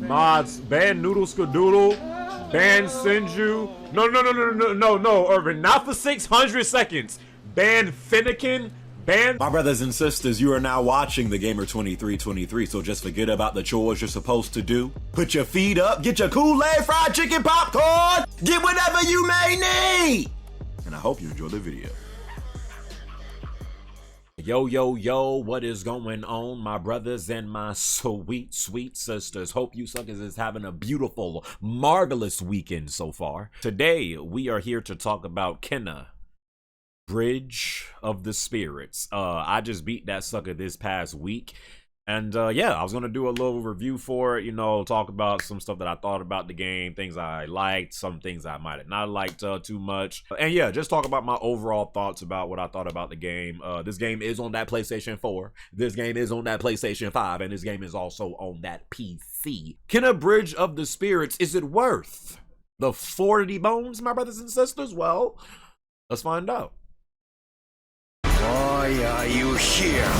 Mods, ban Noodle Skadoodle, ban Sinju. No, Irvin, not for 600 seconds. Ban Finnegan. My brothers and sisters, you are now watching the Gamer 2323, so just forget about the chores you're supposed to do. Put your feet up, get your Kool-Aid, fried chicken, popcorn, get whatever you may need! And I hope you enjoy the video. Yo, what is going on, my brothers and my sweet sisters? Hope you suckers is having a beautiful, marvelous weekend so far. Today, we are here to talk about Kena Bridge of the Spirits. I just beat that sucker this past week, and yeah, I was gonna do a little review for it, you know, talk about some stuff that I thought about the game, things I liked, some things I might have not liked too much, and yeah, just talk about my overall thoughts about what I thought about the game. This game is on that PlayStation 4, this game is on that PlayStation 5, and this game is also on that PC. Kena Bridge of the Spirits, is it worth the 40 bones, my brothers and sisters? Well, let's find out. Why are you here?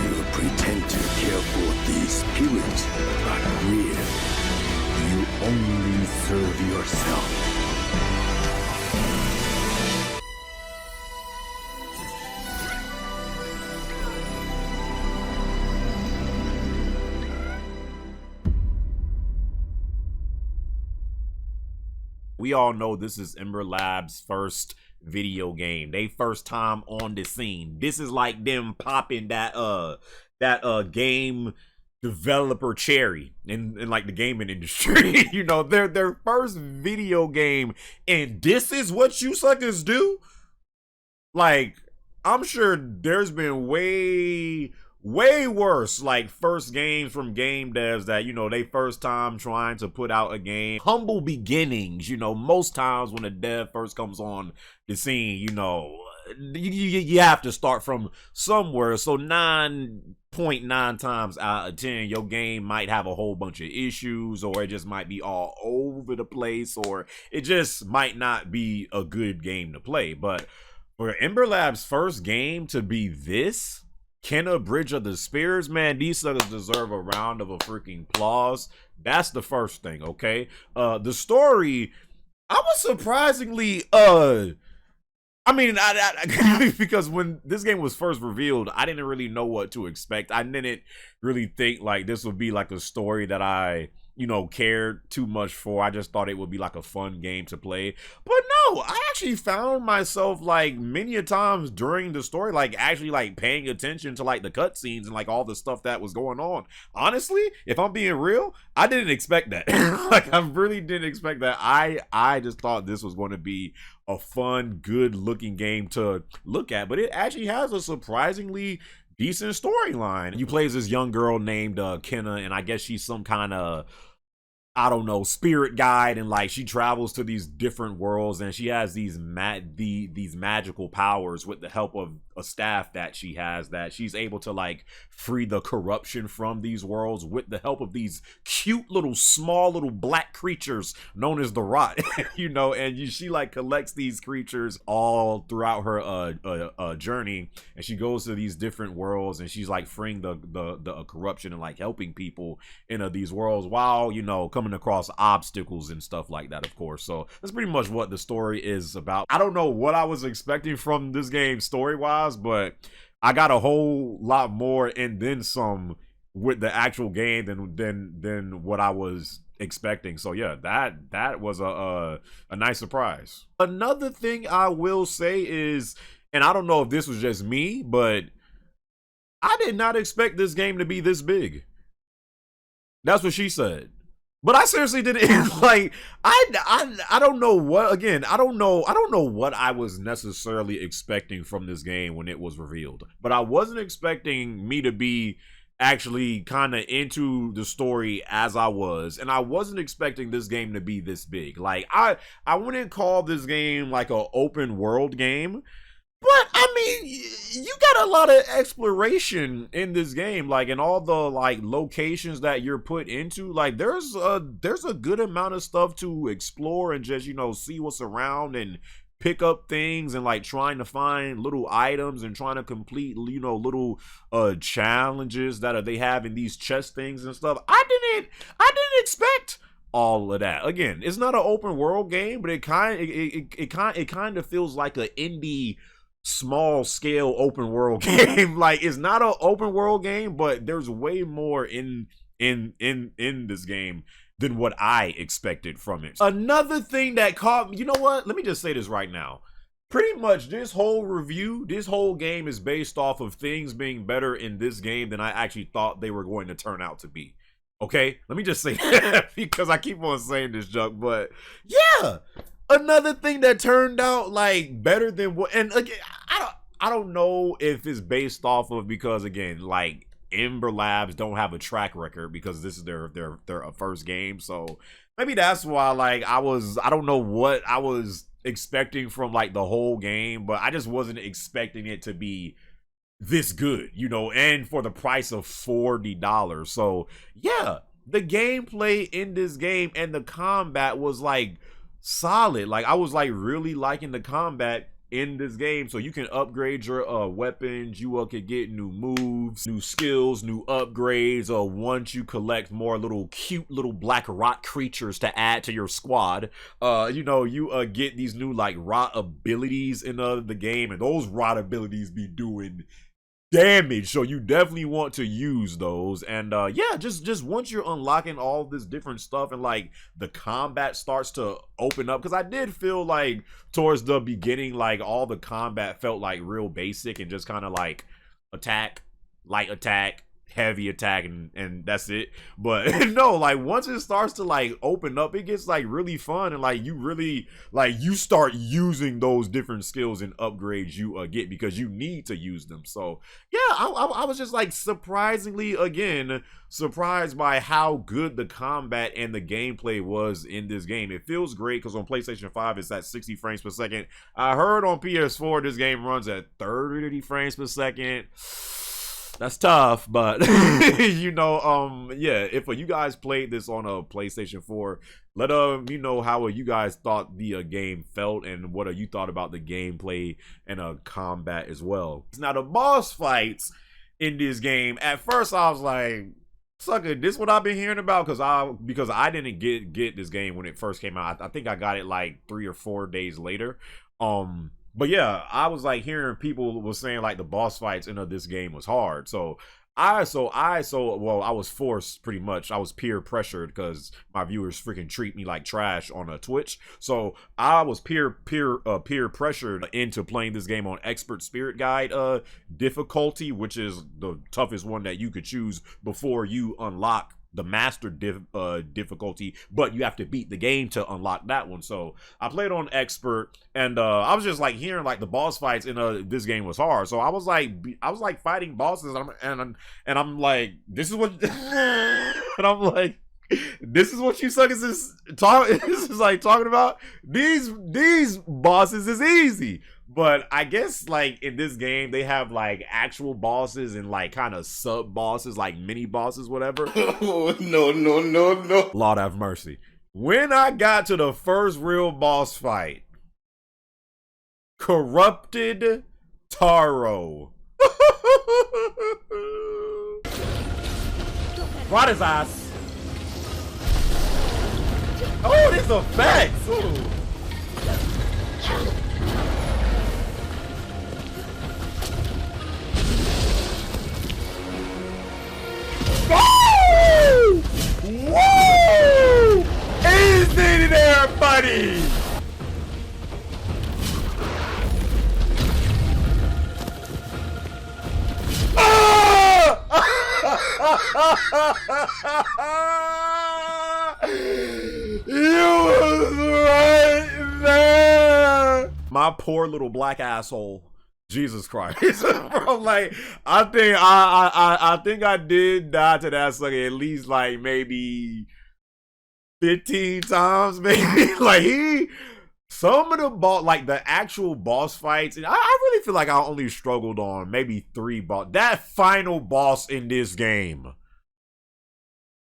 You pretend to care for these spirits, but really, you only serve yourself. We all know this is Ember Labs' first video game. They first time on the scene. This is like them popping that game developer cherry in like the gaming industry. You know, their first video game, and this is what you suckers do? Like, I'm sure there's been way worse like first games from game devs that, you know, they first time trying to put out a game. Humble beginnings, you know, most times when a dev first comes on the scene, you know, you have to start from somewhere. So 9.9 times out of 10, your game might have a whole bunch of issues, or it just might be all over the place, or it just might not be a good game to play. But for Ember Labs' first game to be this, Kena Bridge of the Spirits, man, these suckers deserve a round of a freaking applause. That's the first thing, okay? The story, I was surprisingly, I because when this game was first revealed, I didn't really know what to expect. I didn't really think like this would be like a story that I, you know, cared too much for. I just thought it would be like a fun game to play. But no, I actually found myself like many a times during the story, like actually like paying attention to like the cutscenes and like all the stuff that was going on. Honestly, if I'm being real, I didn't expect that. Like, I really didn't expect that. I just thought this was going to be a fun, good looking game to look at, but it actually has a surprisingly decent storyline. You play as this young girl named Kena, and I guess she's some kind of, I don't know, spirit guide, and like she travels to these different worlds, and she has these magical powers with the help of a staff that she has, that she's able to like free the corruption from these worlds with the help of these cute little small little black creatures known as the Rot. You know, and she like collects these creatures all throughout her journey, and she goes to these different worlds, and she's like freeing the corruption and like helping people in these worlds while, you know, coming across obstacles and stuff like that, of course. So that's pretty much what the story is about. I don't know what I was expecting from this game story-wise, but I got a whole lot more and then some with the actual game than what I was expecting. So yeah, that was a nice surprise. Another thing I will say is, and I don't know if this was just me, but I did not expect this game to be this big. That's what she said. But I seriously didn't like. I don't know what. Again, I don't know what I was necessarily expecting from this game when it was revealed. But I wasn't expecting me to be actually kind of into the story as I was, and I wasn't expecting this game to be this big. Like, I wouldn't call this game like an open world game. But I mean, you got a lot of exploration in this game, like in all the like locations that you're put into. Like, there's a good amount of stuff to explore and just, you know, see what's around and pick up things and like trying to find little items and trying to complete, you know, little challenges that they have in these chest things and stuff. I didn't expect all of that. Again, it's not an open world game, but it kind of feels like an indie small scale open world game. Like, it's not an open world game, but there's way more in this game than what I expected from it. Another thing that caught me, you know what? Let me just say this right now. Pretty much this whole review, this whole game is based off of things being better in this game than I actually thought they were going to turn out to be. Okay? Let me just say that because I keep on saying this junk, but yeah. Another thing that turned out like better than what, and again, I don't know if it's based off of, because again, like, Ember Labs don't have a track record because this is their first game, so maybe that's why, like, I don't know what I was expecting from like the whole game, but I just wasn't expecting it to be this good, you know, and for the price of $40. So yeah, the gameplay in this game and the combat was like solid. Like, I was like really liking the combat in this game. So you can upgrade your weapons, you could get new moves, new skills, new upgrades, once you collect more little cute little black rot creatures to add to your squad. You know, you get these new like rot abilities in the game, and those rot abilities be doing damage, so you definitely want to use those. And yeah, just once you're unlocking all this different stuff and like the combat starts to open up, because I did feel like towards the beginning, like all the combat felt like real basic and just kind of like attack, light attack, heavy attack, and that's it. But no, like once it starts to like open up, it gets like really fun, and like you really like you start using those different skills and upgrades you get, because you need to use them. So yeah, I was just like surprisingly again surprised by how good the combat and the gameplay was in this game. It feels great because on PlayStation 5 it's at 60 frames per second. I heard on PS4 this game runs at 30 frames per second. That's tough, but you know, yeah, if you guys played this on a PlayStation 4, let me know how you guys thought the game felt and what you thought about the gameplay and combat as well. Now the boss fights in this game, at first I was like, sucker, this what I've been hearing about, because I didn't get this game when it first came out. I think I got it like 3 or 4 days later. But yeah, I was like hearing people was saying like the boss fights in this game was hard. So I was forced, pretty much. I was peer pressured because my viewers freaking treat me like trash on Twitch. So I was peer pressured into playing this game on Expert Spirit Guide difficulty, which is the toughest one that you could choose before you unlock the master difficulty, but you have to beat the game to unlock that one. So I played on expert, and I was just like hearing like the boss fights in this game was hard. So I was like fighting bosses, and I'm like, this is what and I'm like, this is what you suckers is like talking about. These bosses is easy. But I guess like in this game they have like actual bosses and like kind of sub bosses, like mini bosses, whatever. Oh, no. Lord have mercy. When I got to the first real boss fight, Corruptedtaro. What is ass? Oh, this effects. Ooh. Woo! Woo! Easy there, buddy! Ah! You was right there! My poor little black asshole. Jesus Christ. Bro, like, I think I did die to that sucker at least like maybe 15 times, maybe. Like some of the actual boss fights, and I really feel like I only struggled on maybe 3 boss. That final boss in this game,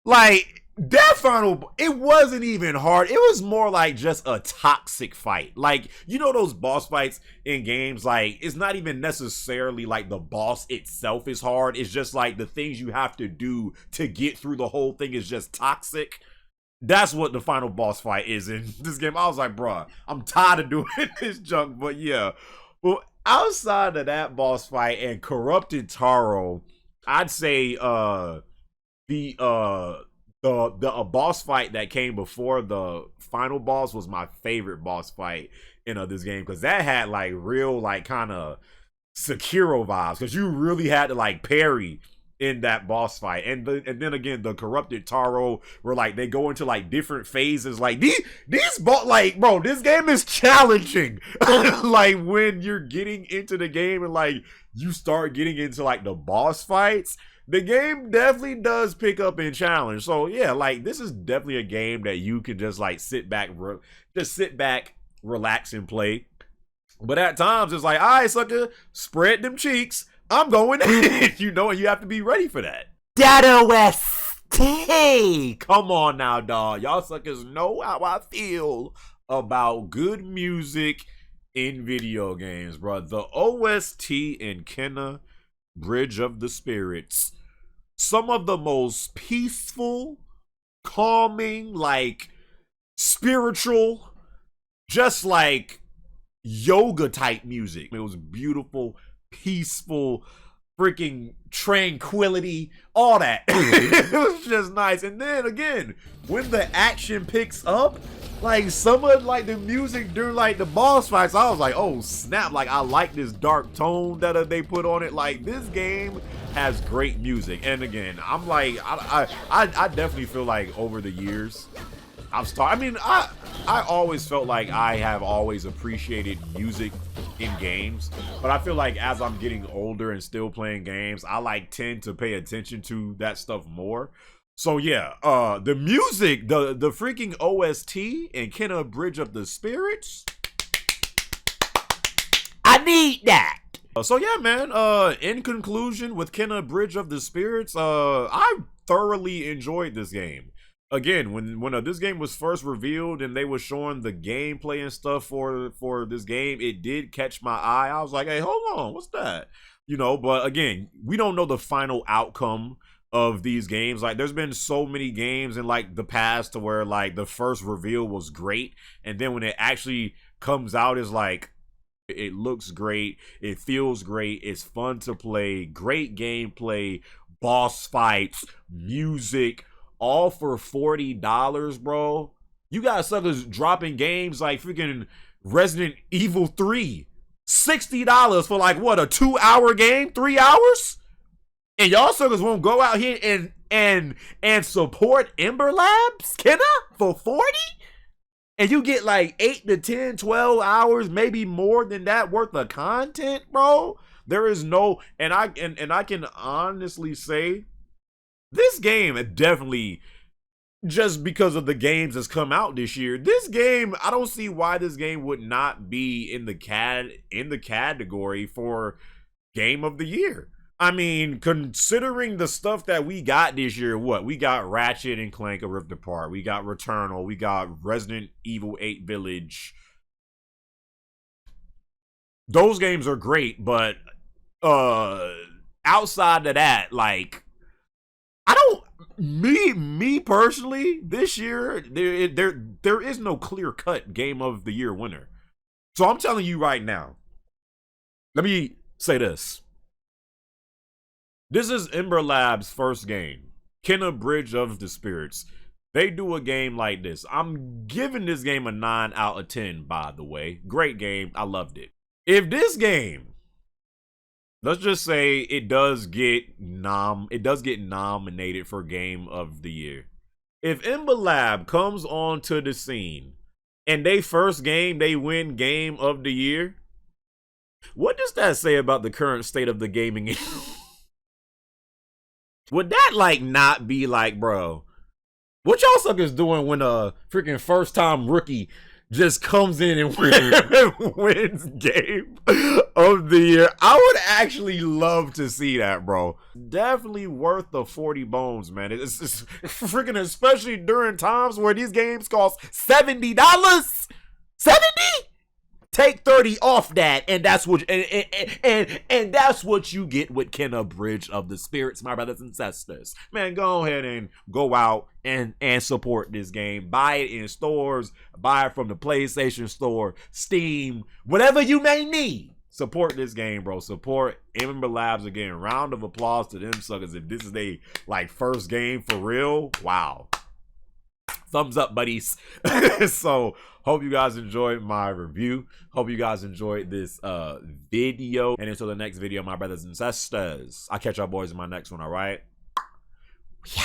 like That final, it wasn't even hard. It was more like just a toxic fight. Like, you know those boss fights in games, like, it's not even necessarily like the boss itself is hard. It's just like the things you have to do to get through the whole thing is just toxic. That's what the final boss fight is in this game. I was like, bruh, I'm tired of doing this junk. But yeah, well, outside of that boss fight and Corruptedtaro, I'd say the boss fight that came before the final boss was my favorite boss fight in this game, because that had like real like kind of Sekiro vibes, because you really had to like parry in that boss fight. And then again, the Corruptedtaro, where like they go into like different phases. Like these like, bro, this game is challenging. Like when you're getting into the game and like you start getting into like the boss fights, the game definitely does pick up in challenge. So yeah, like this is definitely a game that you can just like sit back, relax and play. But at times it's like, all right, sucker, spread them cheeks. I'm going in, you know, and you have to be ready for that. Data West, come on now, dog. Y'all suckers know how I feel about good music in video games, bro. The OST in Kenna Bridge of the Spirits, some of the most peaceful, calming, like spiritual, just like yoga type music. It was beautiful, peaceful, freaking tranquility, all that. It was just nice. And then again, when the action picks up, like some of like the music during like the boss fights, I was like, oh snap, like I like this dark tone that they put on it. Like this game has great music. And again, I'm like, I definitely feel like over the years I always felt like I have always appreciated music in games, but I feel like as I'm getting older and still playing games, I like tend to pay attention to that stuff more. So yeah, the music, the freaking OST in Kenna Bridge of the Spirits, I need that. So yeah, man, in conclusion, with Kenna Bridge of the Spirits, I thoroughly enjoyed this game. Again, when this game was first revealed and they were showing the gameplay and stuff for this game, it did catch my eye. I was like, hey, hold on, what's that? You know, but again, we don't know the final outcome of these games. Like there's been so many games in like the past to where like the first reveal was great, and then when it actually comes out, is like, it looks great, it feels great, it's fun to play, great gameplay, boss fights, music, all for $40, bro. You got suckers dropping games like freaking Resident Evil 3, $60 for like what, a 2-hour game, 3 hours? And y'all suckers won't go out here and support Ember Labs, Kenna, for 40? And you get like 8 to 10, 12 hours, maybe more than that worth of content, bro. There is no, and I can honestly say, this game definitely, just because of the games that's come out this year, this game, I don't see why this game would not be in the category for Game of the Year. I mean, considering the stuff that we got this year, what? We got Ratchet and Clank: A Rift Apart, we got Returnal, we got Resident Evil 8 Village. Those games are great, but outside of that, like, I don't, me personally, this year, there is no clear-cut Game of the Year winner. So I'm telling you right now, let me say this. This is Ember Labs' first game, Kenna Bridge of the Spirits. They do a game like this. I'm giving this game a 9 out of 10, by the way. Great game. I loved it. If this game, let's just say it does get nominated for Game of the Year. If Ember Lab comes onto the scene and they first game, they win Game of the Year, what does that say about the current state of the gaming industry? Would that like not be like, bro, what y'all suckers doing when a freaking first time rookie just comes in and wins game of the year. I would actually love to see that, bro. Definitely worth the 40 bones, man. It's freaking, especially during times where these games cost $70. 70? Take 30 off that, and that's what and that's what you get with Kenna Bridge of the Spirits, my brothers and sisters. Man, go ahead and go out and support this game. Buy it in stores, buy it from the PlayStation Store, Steam, whatever you may need. Support this game, bro. Support Ember Labs again. Round of applause to them suckers. If this is their like first game for real, wow. Thumbs up, buddies. So hope you guys enjoyed my review. Hope you guys enjoyed this video. And until the next video, my brothers and sisters, I'll catch y'all boys in my next one, all right? Yeah.